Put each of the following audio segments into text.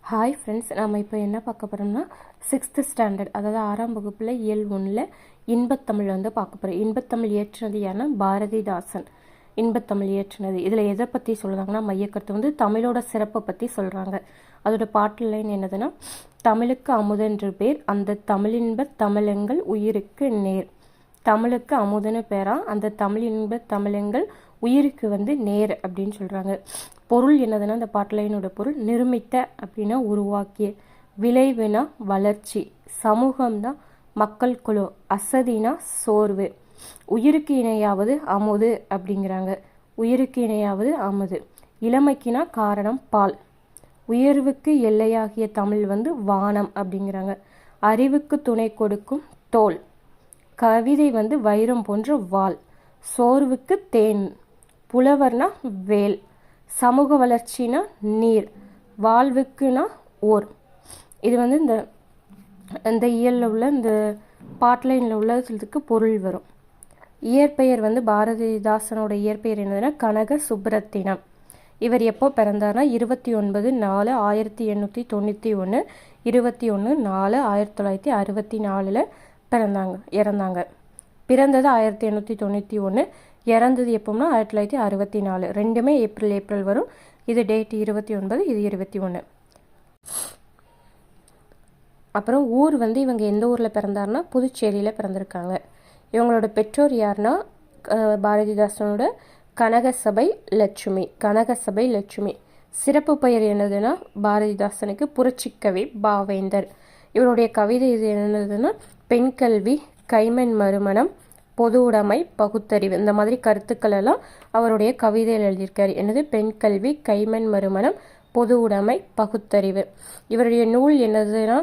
Hi friends, நம்ம இப்போ என்ன பார்க்க போகிறோம்னா 6th ஸ்டாண்டர்ட், அதாவது 6ஆம் வகுப்பில் இயல் 1ல் இன்பத்தமிழ் வந்து பார்க்க போகிறோம். இன்பத்தமிழ் இயற்றினது யாருன்னா பாரதிதாசன். இன்பத்தமிழ் இயற்றினது இதில் எதை பற்றி சொல்கிறாங்கன்னா, மையக்கருத்து வந்து தமிழோட சிறப்பை பற்றி சொல்கிறாங்க. அதோட பாட்டு லைன் என்னதுன்னா, தமிழுக்கு அமுதென்று பேர், அந்த தமிழின்ப தமிழங்கள் உயிருக்கு நேர். தமிழுக்கு அமுதன்னு பேரா, அந்த தமிழின்ப தமிழங்கள் உயிருக்கு வந்து நேர் அப்படின்னு சொல்கிறாங்க. பொருள் என்னதுன்னா, அந்த பாட்டலைனோட பொருள் நிருமித்த அப்படின்னா உருவாக்கிய, விளைவுனா வளர்ச்சி, சமூகம்னா மக்கள் குழு, அசதினா சோர்வு, உயிருக்கு இணையாவது அமுது அப்படிங்கிறாங்க. உயிருக்கு இணையாவது அமுது. இளமைக்குனா காரணம் பால். உயர்வுக்கு எல்லையாகிய தமிழ் வந்து வானம் அப்படிங்கிறாங்க. அறிவுக்கு துணை கொடுக்கும் தோல். கவிதை வந்து வைரம் போன்ற வாள். சோர்வுக்கு தேன். புலவர்னா வேல். சமூக வளர்ச்சினா நீர். வாழ்வுக்குனா ஓர். இது வந்து இந்த இயலில் உள்ள இந்த பாட்லைனில் உள்ளதுக்கு பொருள் வரும். இயற்பெயர் வந்து பாரதிதாசனோட இயற்பெயர் என்னதுன்னா கனக சுப்ரத்தினம். இவர் எப்போ பிறந்தார்னா 29/4/1891, 21/4/1964 பிறந்தாங்க, இறந்தாங்க. பிறந்தது 1891, இறந்தது எப்போம்னா 1964. ரெண்டுமே ஏப்ரல் வரும். இது டேட் 29, இது 21. அப்புறம் ஊர் வந்து இவங்க எந்த ஊரில் பிறந்தாருன்னா புதுச்சேரியில் பிறந்திருக்காங்க. இவங்களோட பெற்றோர் யாருன்னா பாரதிதாசனோட கனகசபை லட்சுமி. சிறப்பு பெயர் என்னதுன்னா பாரதிதாசனுக்கு புரட்சிக்கவி பாவேந்தர். இவருடைய கவிதை இது என்னதுன்னா பெண் கல்வி, கைமண் மறுமணம், பொது உடைமை, பகுத்தறிவு, இந்த மாதிரி கருத்துக்கள் எல்லாம் அவருடைய கவிதையில் எழுதியிருக்காரு. என்னது? பெண் கல்வி, கைமண் மறுமணம், பொது உடைமை, பகுத்தறிவு. இவருடைய நூல் என்னதுன்னா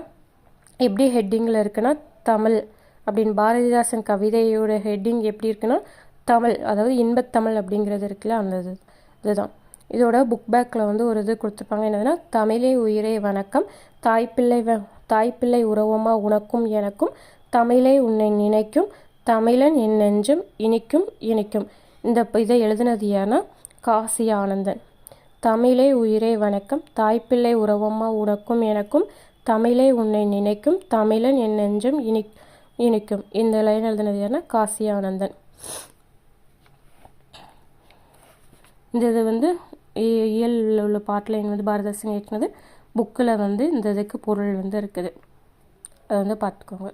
எப்படி ஹெட்டிங்கில் இருக்குன்னா தமிழ் அப்படின்னு. பாரதிதாசன் கவிதையோட ஹெட்டிங் எப்படி இருக்குன்னா தமிழ், அதாவது இன்பத்தமிழ் அப்படிங்கிறது இருக்குல்ல, அந்த இதுதான். இதோட புக் பேக்கில் வந்து ஒரு இது கொடுத்துருப்பாங்க. என்னதுன்னா, தமிழே உயிரே வணக்கம், தாய்ப்பிள்ளை உறவுமா உனக்கும் எனக்கும், தமிழே உன்னை நினைக்கும், தமிழன் என் நெஞ்சம் இனிக்கும். இந்த இதை எழுதினது யாருன்னா காசி ஆனந்தன். தமிழே உயிரே வணக்கம், தாய்ப்பிள்ளை உறவம்மா உனக்கும் எனக்கும், தமிழே உன்னை நினைக்கும், தமிழன் என் நெஞ்சம் இனிக்கும். இந்த லைன் எழுதினது யாருன்னா காசி ஆனந்தன். இந்த இது வந்து இயலில் உள்ள பாட்டு லைன் வந்து பாரதிதாசன் ஏற்றினது. புக்கில் வந்து இந்த இதுக்கு பொருள் வந்து இருக்குது, அதை வந்து பார்த்துக்கோங்க.